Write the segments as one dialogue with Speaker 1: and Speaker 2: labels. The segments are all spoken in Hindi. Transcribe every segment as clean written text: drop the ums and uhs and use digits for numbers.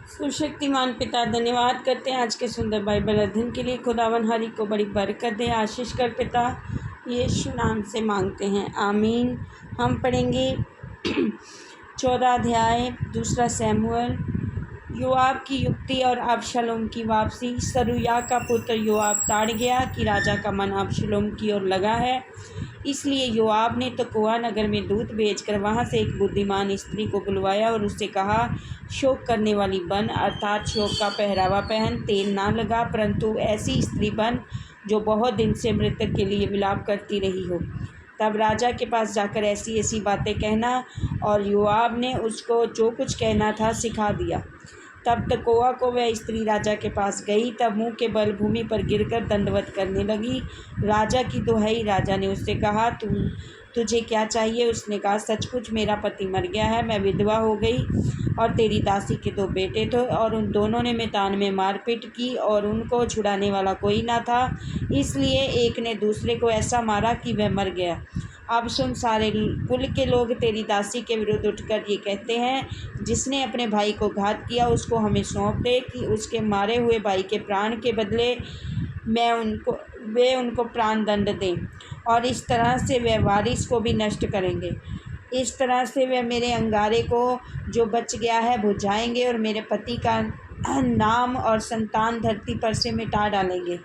Speaker 1: सुशक्तिमान पिता धन्यवाद करते हैं आज के सुंदर बाइबल अध्ययन के लिए। खुदावन हरी को बड़ी बरकत दे, आशीष कर पिता यीशु नाम से मांगते हैं, आमीन। हम पढ़ेंगे 14 अध्याय 2 शमूएल। योआब की युक्ति और अबशालोम की वापसी। सरूया का पुत्र योआब ताड़ गया कि राजा का मन अबशालोम की ओर लगा है, इसलिए योआब ने तकोआ नगर में दूत भेजकर वहाँ से एक बुद्धिमान स्त्री को बुलवाया और उससे कहा, शोक करने वाली बन, अर्थात शोक का पहरावा पहन, तेल ना लगा, परंतु ऐसी स्त्री बन जो बहुत दिन से मृतक के लिए विलाप करती रही हो। तब राजा के पास जाकर ऐसी ऐसी बातें कहना। और योआब ने उसको जो कुछ कहना था सिखा दिया। तब तकोआ को वह स्त्री राजा के पास गई, तब मुँह के बल भूमि पर गिरकर दंडवत करने लगी। राजा की दुहाई। राजा ने उससे कहा, तुझे क्या चाहिए? उसने कहा, सचमुच मेरा पति मर गया है, मैं विधवा हो गई और तेरी दासी के 2 बेटे थे और उन दोनों ने मैदान में मारपीट की और उनको छुड़ाने वाला कोई ना था, इसलिए एक ने दूसरे को ऐसा मारा कि वह मर गया। अब सुन, सारे कुल के लोग तेरी दासी के विरुद्ध उठकर ये कहते हैं, जिसने अपने भाई को घात किया उसको हमें सौंप दे कि उसके मारे हुए भाई के प्राण के बदले वे उनको प्राण दंड दें, और इस तरह से वे वारिस को भी नष्ट करेंगे। इस तरह से वे मेरे अंगारे को जो बच गया है बुझाएंगे और मेरे पति का नाम और संतान धरती पर से मिटा डालेंगे।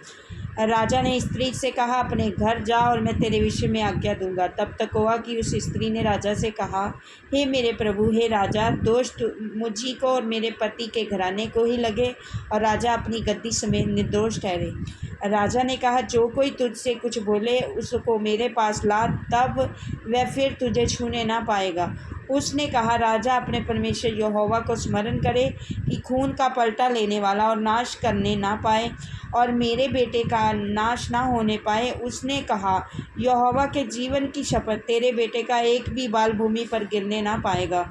Speaker 1: राजा ने स्त्री से कहा, अपने घर जा और मैं तेरे विषय में आज्ञा दूंगा। तब तकोआ की उस स्त्री ने राजा से कहा, हे मेरे प्रभु, हे राजा, दोष मुझी को और मेरे पति के घराने को ही लगे और राजा अपनी गद्दी समेत निर्दोष ठहरे। राजा ने कहा, जो कोई तुझसे कुछ बोले उसको मेरे पास ला, तब वह फिर तुझे छूने ना पाएगा। उसने कहा, राजा अपने परमेश्वर यहोवा को स्मरण करे कि खून का पलटा लेने वाला और नाश करने ना पाए और मेरे बेटे का नाश ना होने पाए। उसने कहा, यहोवा के जीवन की शपथ, तेरे बेटे का एक भी बाल भूमि पर गिरने ना पाएगा।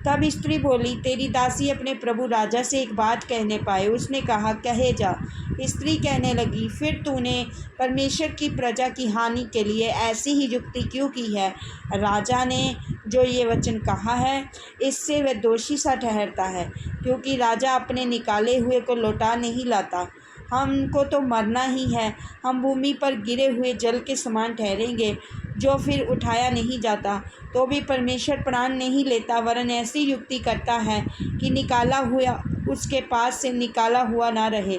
Speaker 1: तब स्त्री बोली, तेरी दासी अपने प्रभु राजा से एक बात कहने पाए। उसने कहा, कहे जा। स्त्री कहने लगी, फिर तूने परमेश्वर की प्रजा की हानि के लिए ऐसी ही युक्ति क्यों की है? राजा ने जो ये वचन कहा है, इससे वह दोषी सा ठहरता है, क्योंकि राजा अपने निकाले हुए को लौटा नहीं लाता। हमको तो मरना ही है, हम भूमि पर गिरे हुए जल के समान ठहरेंगे, जो फिर उठाया नहीं जाता। तो भी परमेश्वर प्राण नहीं लेता, वरन ऐसी युक्ति करता है कि निकाला हुआ उसके पास से निकाला हुआ ना रहे।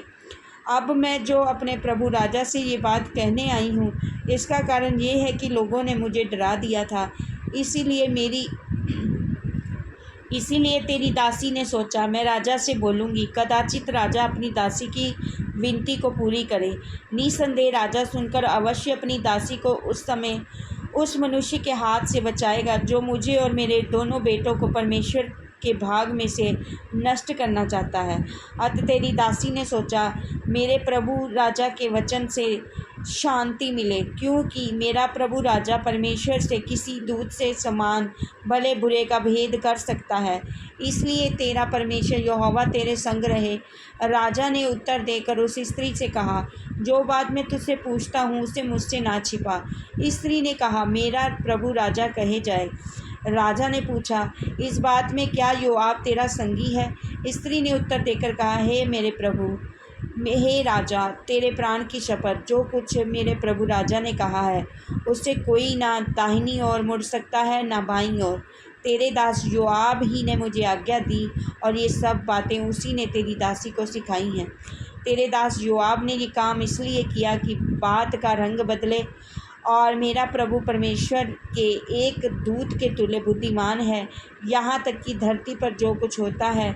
Speaker 1: अब मैं जो अपने प्रभु राजा से ये बात कहने आई हूँ, इसका कारण ये है कि लोगों ने मुझे डरा दिया था, इसीलिए तेरी दासी ने सोचा, मैं राजा से बोलूँगी, कदाचित राजा अपनी दासी की विनती को पूरी करे। निसंदेह राजा सुनकर अवश्य अपनी दासी को उस समय उस मनुष्य के हाथ से बचाएगा जो मुझे और मेरे दोनों बेटों को परमेश्वर के भाग में से नष्ट करना चाहता है। अतः तेरी दासी ने सोचा, मेरे प्रभु राजा के वचन से शांति मिले, क्योंकि मेरा प्रभु राजा परमेश्वर से किसी दूत से समान भले बुरे का भेद कर सकता है, इसलिए तेरा परमेश्वर यहोवा तेरे संग रहे। राजा ने उत्तर देकर उस स्त्री से कहा, जो बात मैं तुझसे पूछता हूँ उसे मुझसे ना छिपा। स्त्री ने कहा, मेरा प्रभु राजा कहे जाए। राजा ने पूछा, इस बात में क्या योआब तेरा संगी है? स्त्री ने उत्तर देकर कहा, हे मेरे प्रभु, हे राजा, तेरे प्राण की शपथ, जो कुछ मेरे प्रभु राजा ने कहा है उससे कोई ना दाहिनी ओर मुड़ सकता है ना बाईं ओर। तेरे दास योआब ही ने मुझे आज्ञा दी और ये सब बातें उसी ने तेरी दासी को सिखाई हैं। तेरे दास योआब ने ये काम इसलिए किया कि बात का रंग बदले, और मेरा प्रभु परमेश्वर के एक दूत के तुल्य बुद्धिमान है, यहाँ तक कि धरती पर जो कुछ होता है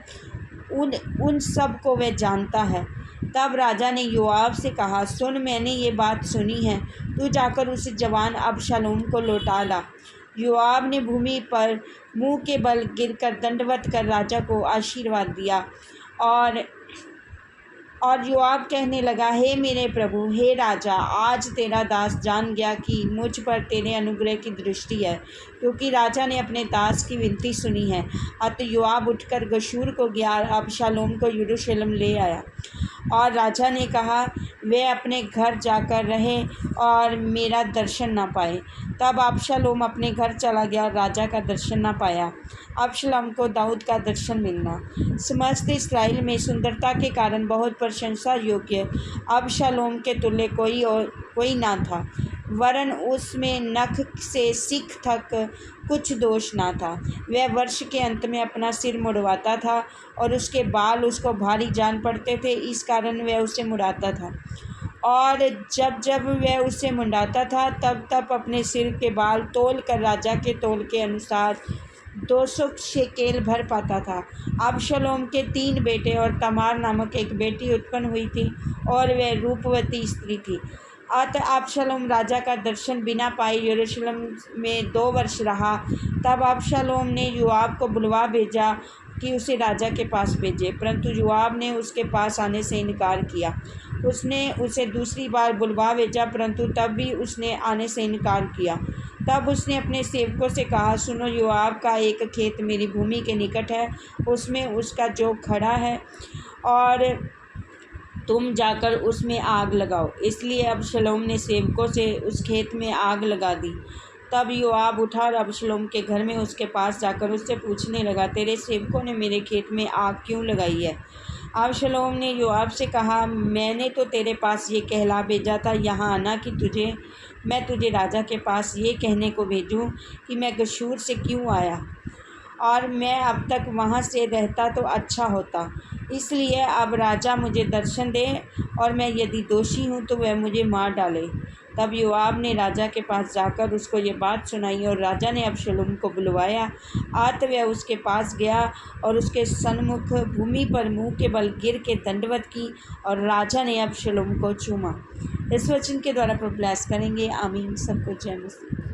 Speaker 1: उन सब को वह जानता है। तब राजा ने योआब से कहा, सुन, मैंने ये बात सुनी है, तू जाकर उस जवान अबशालोम को लौटा ला। योआब ने भूमि पर मुँह के बल गिरकर दंडवत कर राजा को आशीर्वाद दिया। और योआब कहने लगा, हे मेरे प्रभु, हे राजा, आज तेरा दास जान गया कि मुझ पर तेरे अनुग्रह की दृष्टि है, क्योंकि राजा ने अपने दास की विनती सुनी है। अतः योआब उठकर गशूर को गया और अबशालोम को यरूशलेम ले आया। और राजा ने कहा वे अपने घर जाकर रहे और मेरा दर्शन ना पाए। तब अबशालोम अपने घर चला गया और राजा का दर्शन ना पाया। अबशालोम को दाऊद का दर्शन मिलना। समस्त इस्राएल में सुंदरता के कारण बहुत प्रशंसा योग्य अबशालोम के तुल्य कोई ना था, वरन उसमें नख से सीख तक कुछ दोष ना था। वह वर्ष के अंत में अपना सिर मुड़वाता था और उसके बाल उसको भारी जान पड़ते थे, इस कारण वह उसे मुड़ाता था। और जब जब वह उसे मुंडाता था तब तब अपने सिर के बाल तोल कर राजा के तोल के अनुसार 200 शेकेल भर पाता था। अबशालोम के 3 बेटे और तमार नामक एक बेटी उत्पन्न हुई थी और वह रूपवती स्त्री थी। अतः अबशालोम राजा का दर्शन बिना पाए यरूशलेम में 2 वर्ष रहा। तब अबशालोम ने योआब को बुलवा भेजा कि उसे राजा के पास भेजे, परंतु योआब ने उसके पास आने से इनकार किया। उसने उसे दूसरी बार बुलवा भेजा, परंतु तब भी उसने आने से इनकार किया। तब उसने अपने सेवकों से कहा, सुनो, योआब का एक खेत मेरी भूमि के निकट है, उसमें उसका जो खड़ा है, और तुम जाकर उसमें आग लगाओ। इसलिए अबशालोम ने सेवकों से उस खेत में आग लगा दी। तब योआब उठा और अबशालोम के घर में उसके पास जाकर उससे पूछने लगा, तेरे सेवकों ने मेरे खेत में आग क्यों लगाई है? अबशालोम ने योआब से कहा, मैंने तो तेरे पास ये कहला भेजा था यहाँ आना कि मैं तुझे राजा के पास ये कहने को भेजूँ कि मैं गशूर से क्यों आया, और मैं अब तक वहाँ से रहता तो अच्छा होता। इसलिए अब राजा मुझे दर्शन दे, और मैं यदि दोषी हूँ तो वह मुझे मार डाले। तब योआब ने राजा के पास जाकर उसको ये बात सुनाई, और राजा ने अबशालोम को बुलवाया। अतः वह उसके पास गया और उसके सन्मुख भूमि पर मुँह के बल गिर के दंडवत की, और राजा ने अबशालोम को चूमा। इस वचन के द्वारा प्रभु ब्लेस करेंगे। आमीन। सबको जय मसीह।